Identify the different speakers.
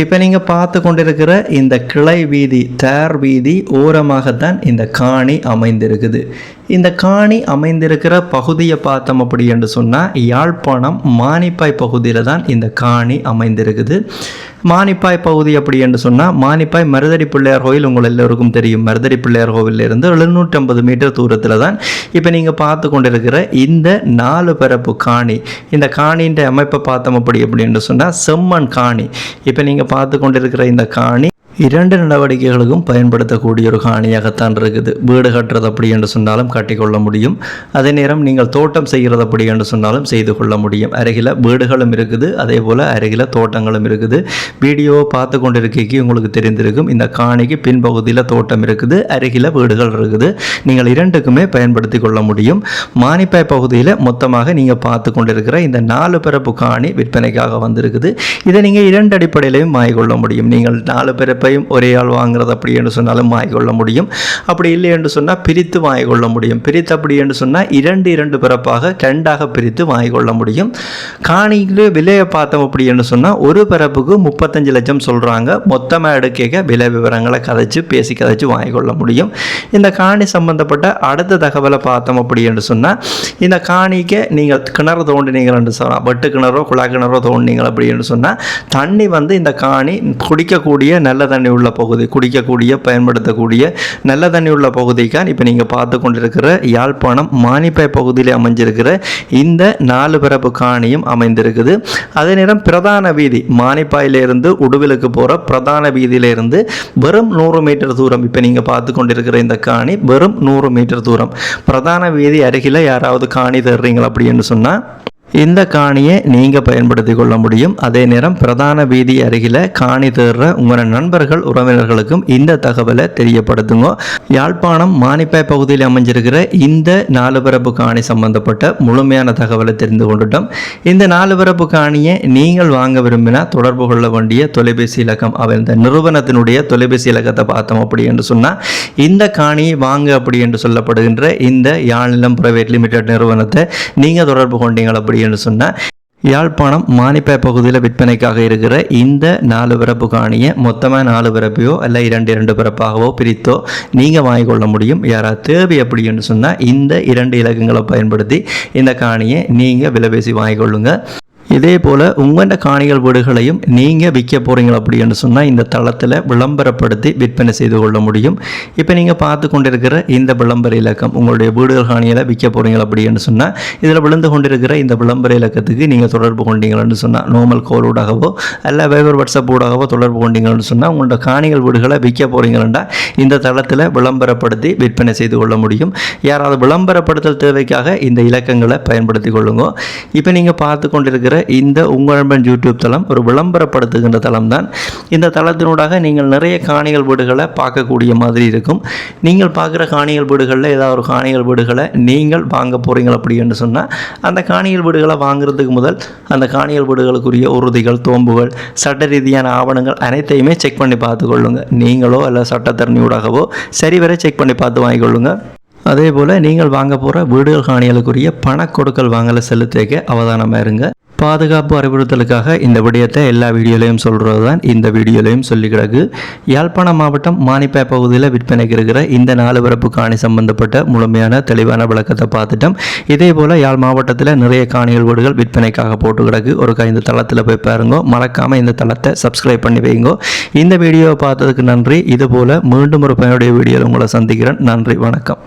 Speaker 1: இப்போ நீங்கள் பார்த்து கொண்டிருக்கிற இந்த கிளை வீதி தேர் வீதி ஓரமாகத்தான் இந்த காணி அமைந்திருக்குது. இந்த காணி அமைந்திருக்கிற பகுதியை பார்த்தோம் அப்படி என்று சொன்னால் யாழ்ப்பாணம் மானிப்பாய் பகுதியில் தான் இந்த காணி அமைந்திருக்குது. மானிப்பாய் பகுதி அப்படி என்று சொன்னால் மானிப்பாய் மருதடி பிள்ளையார் கோவில் உங்கள் எல்லோருக்கும் தெரியும். மருதடி பிள்ளையார் கோவிலிருந்து 750 மீட்டர் தூரத்தில் தான் இப்போ நீங்கள் பார்த்து கொண்டிருக்கிற இந்த 4 பரப்பு காணி. இந்த காணியின் அமைப்பை பார்த்தோம் அப்படி என்று சொன்னால் செம்மண் காணி. இப்போ நீங்கள் பார்த்து கொண்டிருக்கிற இந்த காணி 2 நடவடிக்கைகளுக்கும் பயன்படுத்தக்கூடிய ஒரு காணியாகத்தான் இருக்குது. வீடு கட்டுறது அப்படி என்று சொன்னாலும் கட்டிக்கொள்ள முடியும். அதே நேரம் நீங்கள் தோட்டம் செய்கிறது அப்படி என்று சொன்னாலும் செய்து கொள்ள முடியும். அருகில் வீடுகளும் இருக்குது, அதே போல் அருகில் தோட்டங்களும் இருக்குது. வீடியோவை பார்த்து கொண்டிருக்கைக்கு உங்களுக்கு தெரிந்திருக்கும். இந்த காணிக்கு பின்பகுதியில் தோட்டம் இருக்குது, அருகில் வீடுகள் இருக்குது. நீங்கள் 2க்குமே பயன்படுத்தி கொள்ள முடியும். மானிப்பாய் பகுதியில் மொத்தமாக நீங்கள் பார்த்து கொண்டிருக்கிற இந்த 4 பரப்பு காணி விற்பனைக்காக வந்திருக்குது. இதை நீங்கள் 2 அடிப்படையிலையும் வாங்கிக்கொள்ள முடியும். நீங்கள் 4 பரப்பு ஒரே ஆள் வாங்குறது அப்படி என்று சொன்னாலும் வாங்கிக்கொள்ள முடியும். அப்படி இல்லை என்று சொன்னால் பிரித்து வாங்கிக்கொள்ள முடியும். பிரித்து அப்படி என்று சொன்னால் 2 பரப்பாக 2ஆக பிரித்து வாங்கிக்கொள்ள முடியும். காணிக்கு விலையை பார்த்தோம் அப்படி என்று சொன்னால் ஒரு பரப்புக்கு 35 லட்சம் சொல்கிறாங்க. மொத்தமாக எடுக்க விலை விவரங்களை பேசி கதைச்சு வாங்கிக்கொள்ள முடியும். இந்த காணி சம்பந்தப்பட்ட அடுத்த தகவலை பார்த்தோம் அப்படி என்று சொன்னால் இந்த காணிக்கு நீங்கள் கிணறு தோண்டினீங்கள் என்று சொன்னால் வெட்டு கிணறோ குழா கிணறோ தோண்டினீங்கள் அப்படி என்று சொன்னால் தண்ணி இந்த காணி குடிக்கக்கூடிய நல்ல தண்ணி உள்ள பகுதி, குடிக்கக்கூடிய பயன்படுத்தக்கூடிய நல்ல தண்ணி உள்ள பகுதிக்கான் இப்போ நீங்கள் பார்த்து கொண்டிருக்கிற யாழ்ப்பாணம் மானிப்பாய் பகுதியில் அமைஞ்சிருக்கிற இந்த 4 பரப்பு காணியும் அமைந்திருக்குது. அதே நேரம் பிரதான வீதி மானிப்பாயிலிருந்து உடுவிலுக்கு போகிற பிரதான வீதியிலிருந்து வெறும் 100 மீட்டர் தூரம். இப்போ நீங்கள் பார்த்து கொண்டிருக்கிற இந்த காணி வெறும் 100 மீட்டர் தூரம். பிரதான வீதி அருகில் யாராவது காணி தர்றீங்களா அப்படின்னு சொன்னால் இந்த காணியை நீங்கள் பயன்படுத்தி கொள்ள முடியும். அதே நேரம் பிரதான வீதி அருகில் காணி தேடுற உங்களோட நண்பர்கள் உறவினர்களுக்கும் இந்த தகவலை தெரியப்படுத்துங்க. யாழ்ப்பாணம் மானிப்பாய் பகுதியில் அமைஞ்சிருக்கிற இந்த 4 பரப்பு காணி சம்பந்தப்பட்ட முழுமையான தகவலை தெரிந்து கொண்டுட்டோம். இந்த 4 பரப்பு காணியை நீங்கள் வாங்க விரும்பினா தொடர்பு கொள்ள வேண்டிய தொலைபேசி இலக்கம் இந்த நிறுவனத்தினுடைய தொலைபேசி இலக்கத்தை பார்த்தோம் அப்படி என்று சொன்னால் இந்த காணியை வாங்க அப்படி என்று சொல்லப்படுகின்ற இந்த யாழ்நிலம் பிரைவேட் லிமிடெட் நிறுவனத்தை நீங்கள் தொடர்பு கொண்டீங்கள் அப்படி என்று சொன்னால் யாழ்ப்பாணம் மானிப்பாய் பகுதியில் விற்பனைக்காக இருக்கிற இந்த 4 பரப்பு காணியை மொத்தமாக 4 பரப்பையோ அல்ல 2 பரப்பாகவோ பிரித்தோ நீங்கள் வாங்கிக்கொள்ள முடியும். யாராவது தேவை அப்படி என்று சொன்னால் இந்த 2 இலக்கங்களை பயன்படுத்தி இந்த காணியை நீங்கள் விலை பேசி வாங்கிக்கொள்ளுங்க. இதே போல் உங்களோட காணிகள் வீடுகளையும் நீங்கள் விற்க போகிறீங்க அப்படின்னு சொன்னால் இந்த தளத்தில் விளம்பரப்படுத்தி விற்பனை செய்து கொள்ள முடியும். இப்போ நீங்கள் பார்த்து கொண்டிருக்கிற இந்த விளம்பர இலக்கம் உங்களுடைய வீடுகள் காணியில் விற்க போகிறீங்க அப்படின்னு சொன்னால் இதில் விழுந்து கொண்டிருக்கிற இந்த விளம்பர இலக்கத்துக்கு நீங்கள் தொடர்பு கொண்டீங்கன்னு சொன்னால் நார்மல் கால் ஊடாகவோ அல்ல வைபர் வாட்ஸ்அப் ஊடாகவோ தொடர்பு கொண்டீங்கன்னு சொன்னால் உங்களோட காணிகள் வீடுகளை விற்க போகிறீங்களா இந்த தளத்தில் விளம்பரப்படுத்தி விற்பனை செய்து கொள்ள முடியும். யாராவது விளம்பரப்படுத்தல் தேவைக்காக இந்த இலக்கங்களை பயன்படுத்தி கொள்ளுங்க. இப்போ நீங்கள் பார்த்து கொண்டிருக்கிற இந்த உங்கள் நண்பன் யூடியூப் தளம் ஒரு விளம்பரப்படுத்துகின்ற தளம் தான். இந்த தளத்தினூடாக நீங்கள் நிறைய காணிகள் வீடுகளை பார்க்கக்கூடிய மாதிரி இருக்கும். நீங்கள் பார்க்குற காணிகள் வீடுகளில் ஏதாவது ஒரு காணிகள் வீடுகளை நீங்கள் வாங்க போகிறீங்க அப்படின்னு சொன்னால் அந்த காணிகள் வீடுகளை வாங்குறதுக்கு முதல் அந்த காணிகள் வீடுகளுக்குரிய உறுதிகள் தோம்புகள் சட்ட ரீதியான ஆவணங்கள் அனைத்தையுமே செக் பண்ணி பார்த்துக்கொள்ளுங்க. நீங்களோ அல்ல சட்டத்தரணியூடாகவோ சரிவரை செக் பண்ணி பார்த்து வாங்கிக்கொள்ளுங்க. அதே போல் நீங்கள் வாங்க போகிற வீடுகள் காணிகளுக்குரிய பணக்கொடுக்கல் வாங்கலை செலுத்திக்க அவதானமாக இருங்க. பாதுகாப்பு அறிவுறுத்தலுக்காக இந்த விடயத்தை எல்லா வீடியோலையும் சொல்கிறது தான் இந்த வீடியோலையும் சொல்லி கிடக்கு. யாழ்ப்பாணம் மாவட்டம் மானிப்பாய் பகுதியில் விற்பனைக்கு இருக்கிற இந்த 4 பரப்பு காணி சம்பந்தப்பட்ட முழுமையான தெளிவான விளக்கத்தை பார்த்துட்டோம். இதே போல் யாழ் மாவட்டத்தில் நிறைய காணிகள் வீடுகள் விற்பனைக்காக போட்டு கிடக்கு. ஒரு இந்த தளத்தில் போய் பாருங்க. மறக்காமல் இந்த தளத்தை சப்ஸ்கிரைப் பண்ணி வைங்க. இந்த வீடியோவை பார்த்ததுக்கு நன்றி. இதுபோல் மீண்டும் ஒரு பயனுடைய வீடியோவில் உங்களை சந்திக்கிறேன். நன்றி, வணக்கம்.